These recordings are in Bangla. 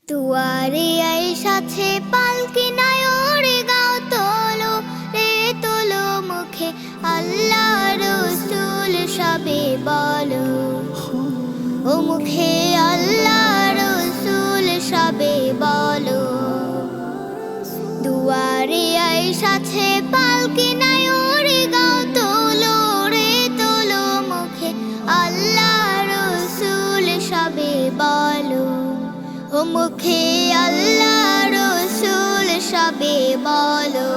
দুয়ারে আইসাছে পালকি নাই ওরে গাও তোলো রে তোলো মুখে আল্লাহ রসুল সবে বলো ও মুখে আল্লাহ রসুল সবে বলো দুয়ারে আইসাছে পালকি নাই ওরে গাও তোলো রে তোলো মুখে আল্লাহ রসুল সবে বলো ও মুখে আল্লাহ রসুল সবে বলো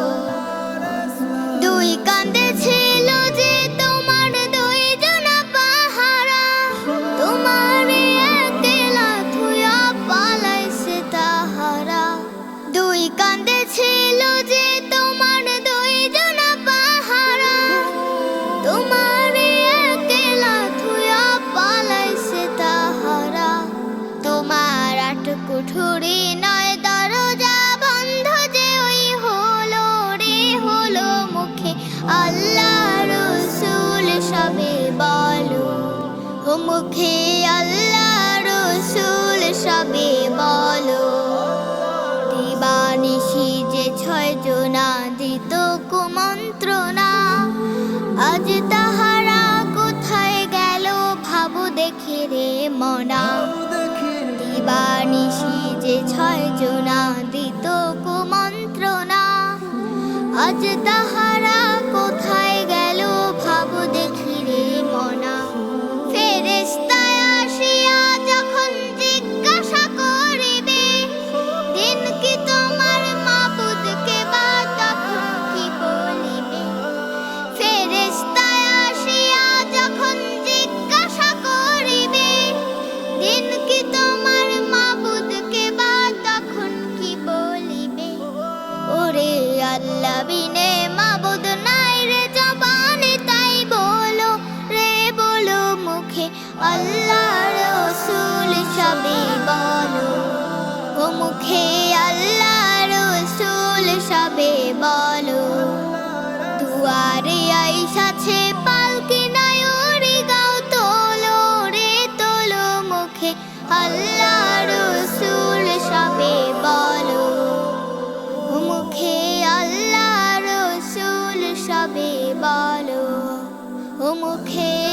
দুই কাঁধে ছিল যে তোমার দুই জনা পাহারা তোমার একলা থুয়া পালাইছে তাহারা দুই কাঁধে ছিল যে তোমার দুই জনা পাহারা তোমার একলা থুয়া পালাইছে তাহারা তোমার কুঠুরি নয় দরজা বন্ধ যে ওই হলো রে হলো মুখে আল্লাহ রসুল সবে বলো ও মুখে আল্লাহ রসুল সবে বলো দিবানিশি যে 6 জনা দিত কুমন্ত্রণা আজ তাহারা কোথায় গেল ভাবো দেখে রে মনা দিবানিশি যে 6 জনা দিত কুমন্ত্রণা আজ তাহারা কোথায় গেল ভাবো দেখি রে মনা ফেরেশতা আসিয়া যখন জিজ্ঞাসা করিবে দিন কি তোমার মাবুদকে বা তখন কি বলিবে ফেরেশতা আসিয়া যখন জিজ্ঞাসা করিবে দিন কি তোমার মাবুদকে বা তখন কি বলিবে ওরে আল্লাহ বিনে মাবুদ নাই রে জবানে তাই বলো রে বলো মুখে আল্লাহ রসুল সবে বলো ও মুখে আল্লাহ রসুল সবে বলো দুয়ারে আইসাছে পালকি নাই ওরে গাও তোলো রে তোলো মুখে আল্লাহ রসুল সবে বলো ও মুখে আল্লাহ রসুল সবে বলো ও মুখে